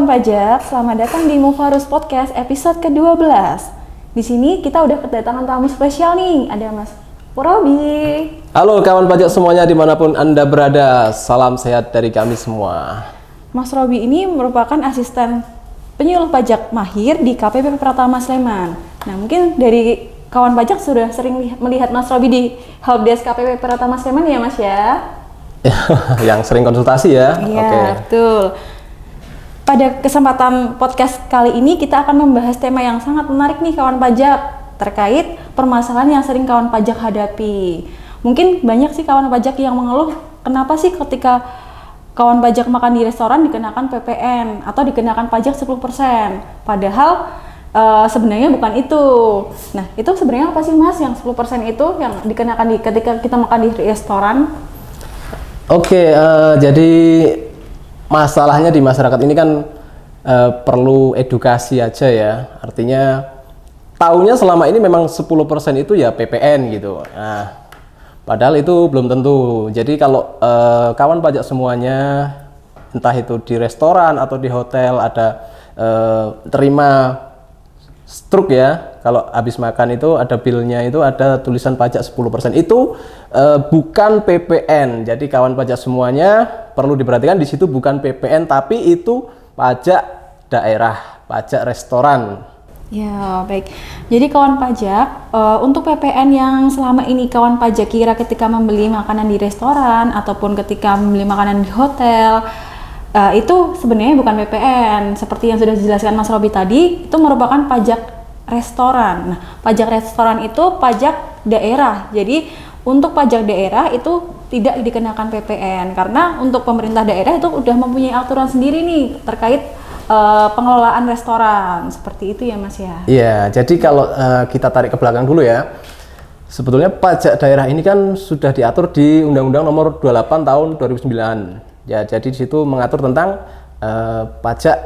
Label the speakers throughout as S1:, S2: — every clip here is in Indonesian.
S1: kawan pajak, selamat datang di Mufarus Podcast episode ke-12. Di sini kita udah kedatangan tamu spesial nih, ada Mas Robi.
S2: Halo kawan pajak semuanya dimanapun Anda berada, salam sehat dari kami semua.
S1: Mas Robi ini merupakan asisten penyuluh pajak mahir di KPP Pratama Sleman. Nah, mungkin dari kawan pajak sudah sering melihat Mas Robi di helpdesk KPP Pratama Sleman ya Mas ya?
S2: Yang sering konsultasi ya?
S1: Iya,
S2: Oke.
S1: betul. Pada kesempatan podcast kali ini kita akan membahas tema yang sangat menarik nih kawan pajak terkait permasalahan yang sering kawan pajak hadapi. Mungkin banyak sih kawan pajak yang mengeluh kenapa sih ketika kawan pajak makan di restoran dikenakan PPN atau dikenakan pajak 10%. Padahal sebenarnya bukan itu. Nah, itu sebenarnya apa sih Mas yang 10% itu yang dikenakan ketika kita makan di restoran?
S2: Oke, jadi masalahnya di masyarakat ini kan perlu edukasi aja ya. Artinya taunya selama ini memang 10% itu ya PPN gitu. Nah, padahal itu belum tentu. Jadi kalau kawan pajak semuanya, entah itu di restoran atau di hotel ada terima struk ya, kalau habis makan itu ada bilnya itu ada tulisan pajak 10%. Itu bukan PPN. Jadi kawan pajak semuanya perlu diperhatikan, di situ bukan PPN tapi itu pajak daerah, pajak restoran.
S1: Ya, baik. Jadi kawan pajak, untuk PPN yang selama ini kawan pajak kira ketika membeli makanan di restoran ataupun ketika membeli makanan di hotel, itu sebenarnya bukan PPN. Seperti yang sudah dijelaskan Mas Robi tadi, itu merupakan pajak restoran. Nah, pajak restoran itu pajak daerah. Jadi untuk pajak daerah itu tidak dikenakan PPN karena untuk pemerintah daerah itu udah mempunyai aturan sendiri nih terkait pengelolaan restoran. Seperti itu ya Mas ya?
S2: Iya, jadi kalau kita tarik ke belakang dulu ya, sebetulnya pajak daerah ini kan sudah diatur di Undang-Undang Nomor 28 Tahun 2009. Ya, jadi di situ mengatur tentang pajak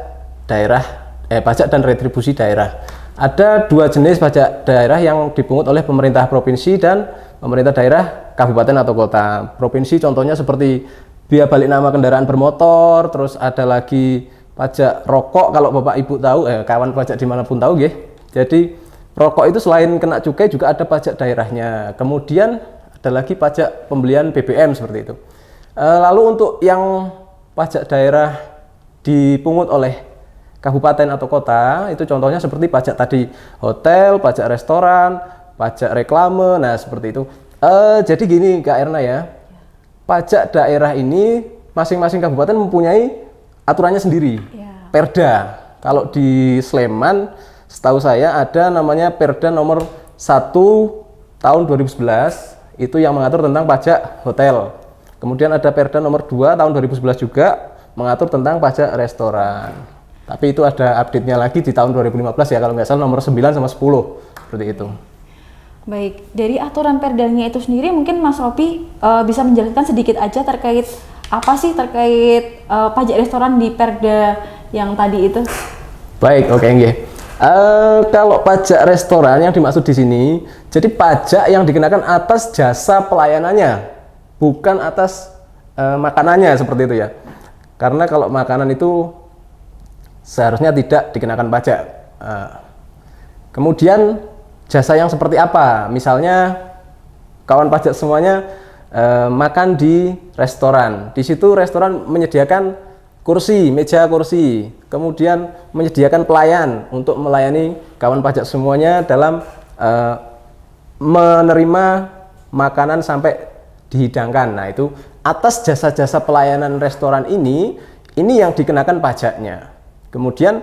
S2: daerah, pajak dan retribusi daerah. Ada dua jenis pajak daerah yang dipungut oleh pemerintah provinsi dan pemerintah daerah kabupaten atau kota. Provinsi contohnya seperti biaya balik nama kendaraan bermotor, terus ada lagi pajak rokok kalau Bapak Ibu tahu, kawan pajak dimanapun tahu ya. Jadi rokok itu selain kena cukai juga ada pajak daerahnya. Kemudian ada lagi pajak pembelian BBM seperti itu. Lalu untuk yang pajak daerah dipungut oleh kabupaten atau kota, itu contohnya seperti pajak tadi hotel, pajak restoran, pajak reklame, nah seperti itu. Jadi gini Kak Erna ya, pajak daerah ini masing-masing kabupaten mempunyai aturannya sendiri, Perda. Kalau di Sleman, setahu saya ada namanya Perda nomor 1 tahun 2011, itu yang mengatur tentang pajak hotel. Kemudian ada Perda nomor 2 tahun 2011 juga mengatur tentang pajak restoran. Tapi itu ada update-nya lagi di tahun 2015 ya, kalau nggak salah nomor 9 sama 10, seperti itu.
S1: Baik, dari aturan perdanya itu sendiri mungkin Mas Robi bisa menjelaskan sedikit aja terkait apa sih terkait pajak restoran di perda yang tadi itu?
S2: Baik, oke nggih. Kalau pajak restoran yang dimaksud di sini, jadi pajak yang dikenakan atas jasa pelayanannya, bukan atas makanannya seperti itu ya. Karena kalau makanan itu seharusnya tidak dikenakan pajak. Kemudian jasa yang seperti apa? Misalnya kawan pajak semuanya makan di restoran. Di situ restoran menyediakan kursi, meja kursi. Kemudian menyediakan pelayan untuk melayani kawan pajak semuanya dalam menerima makanan sampai dihidangkan. Nah, itu atas jasa-jasa pelayanan restoran ini yang dikenakan pajaknya. Kemudian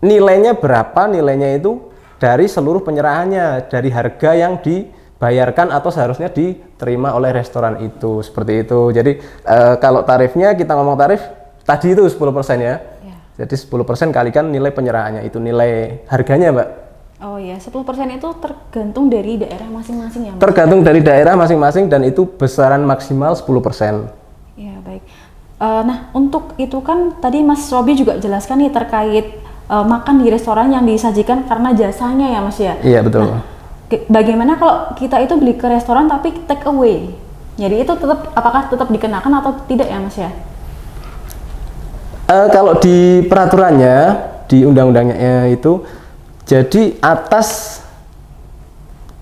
S2: nilainya berapa? Nilainya itu dari seluruh penyerahannya, dari harga yang dibayarkan atau seharusnya diterima oleh restoran itu, seperti itu. Jadi kalau tarifnya, kita ngomong tarif tadi itu 10% ya. Jadi 10% kalikan nilai penyerahannya, itu nilai harganya Mbak.
S1: Oh ya, 10% itu tergantung dari daerah masing-masing ya Mbak?
S2: Tergantung dari daerah masing-masing dan itu besaran maksimal 10%.
S1: Ya, baik. Nah, untuk itu kan tadi Mas Robi juga jelaskan nih terkait makan di restoran yang disajikan karena jasanya ya Mas ya?
S2: Iya, betul.
S1: Nah, bagaimana kalau kita itu beli ke restoran tapi take away? Jadi itu apakah tetap dikenakan atau tidak ya Mas ya?
S2: Kalau di peraturannya, di undang-undangnya itu, jadi atas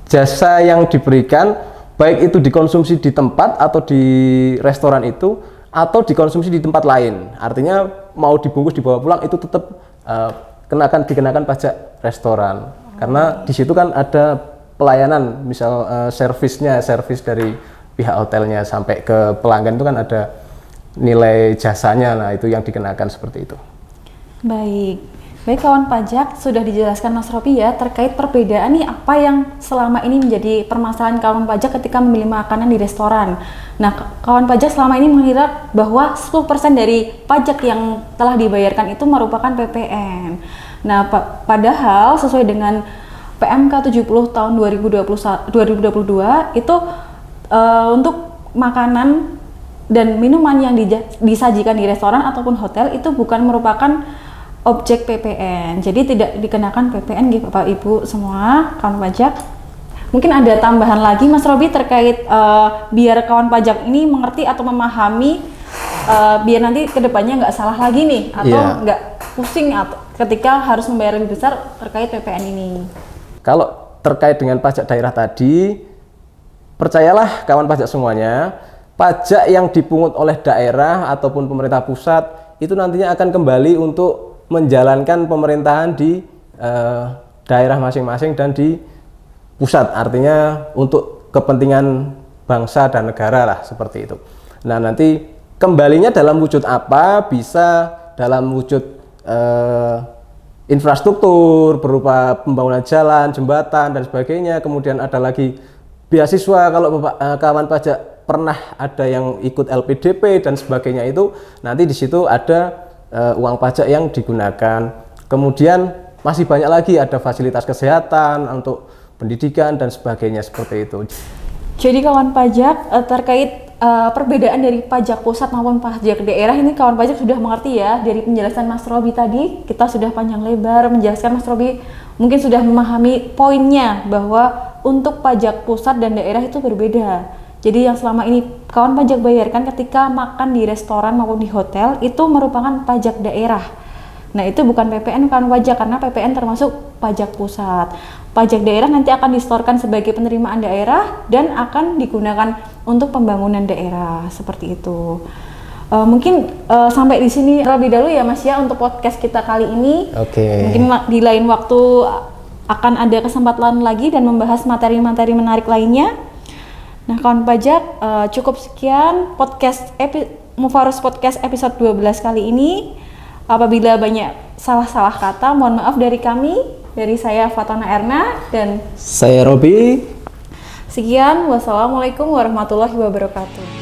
S2: jasa yang diberikan, baik itu dikonsumsi di tempat atau di restoran itu, atau dikonsumsi di tempat lain. Artinya mau dibungkus dibawa pulang itu tetap dikenakan pajak restoran. Karena di situ kan ada pelayanan, misal servis dari pihak hotelnya sampai ke pelanggan itu kan ada nilai jasanya, nah itu yang dikenakan seperti itu.
S1: Baik kawan pajak, sudah dijelaskan Mas Robi ya terkait perbedaan nih apa yang selama ini menjadi permasalahan kawan pajak ketika membeli makanan di restoran. Nah, kawan pajak selama ini mengira bahwa 10% dari pajak yang telah dibayarkan itu merupakan PPN. Nah, padahal sesuai dengan PMK 70 tahun 2022 itu untuk makanan dan minuman yang disajikan di restoran ataupun hotel itu bukan merupakan objek PPN, jadi tidak dikenakan PPN gitu Bapak Ibu semua kawan pajak. Mungkin ada tambahan lagi Mas Robi terkait biar kawan pajak ini mengerti atau memahami biar nanti kedepannya nggak salah lagi nih atau nggak pusing atau ketika harus membayar lebih besar terkait PPN ini.
S2: Kalau terkait dengan pajak daerah tadi, percayalah kawan pajak semuanya, pajak yang dipungut oleh daerah ataupun pemerintah pusat itu nantinya akan kembali untuk menjalankan pemerintahan di daerah masing-masing dan di pusat, artinya untuk kepentingan bangsa dan negara lah seperti itu. Nah, nanti kembalinya dalam wujud apa, bisa dalam wujud infrastruktur berupa pembangunan jalan, jembatan dan sebagainya. Kemudian ada lagi beasiswa, kalau kawan pajak pernah ada yang ikut LPDP dan sebagainya, itu nanti di situ ada uang pajak yang digunakan. Kemudian masih banyak lagi, ada fasilitas kesehatan untuk pendidikan dan sebagainya seperti itu.
S1: Jadi kawan pajak terkait perbedaan dari pajak pusat maupun pajak daerah ini kawan pajak sudah mengerti ya. Dari penjelasan Mas Robi tadi kita sudah panjang lebar menjelaskan, Mas Robi mungkin sudah memahami poinnya bahwa untuk pajak pusat dan daerah itu berbeda. Jadi yang selama ini kawan pajak bayarkan ketika makan di restoran maupun di hotel itu merupakan pajak daerah. Nah, itu bukan PPN kawan pajak, karena PPN termasuk pajak pusat. Pajak daerah nanti akan disetorkan sebagai penerimaan daerah dan akan digunakan untuk pembangunan daerah, seperti itu. Mungkin sampai di sini terlebih dahulu ya Mas ya untuk podcast kita kali ini.
S2: Oke.
S1: Mungkin di lain waktu akan ada kesempatan lagi dan membahas materi-materi menarik lainnya. Nah, kawan pajak, cukup sekian podcast Mufarus Podcast episode 12 kali ini. Apabila banyak salah-salah kata, mohon maaf dari kami, dari saya Fatona Erna dan
S2: saya Robi.
S1: Sekian, wassalamualaikum warahmatullahi wabarakatuh.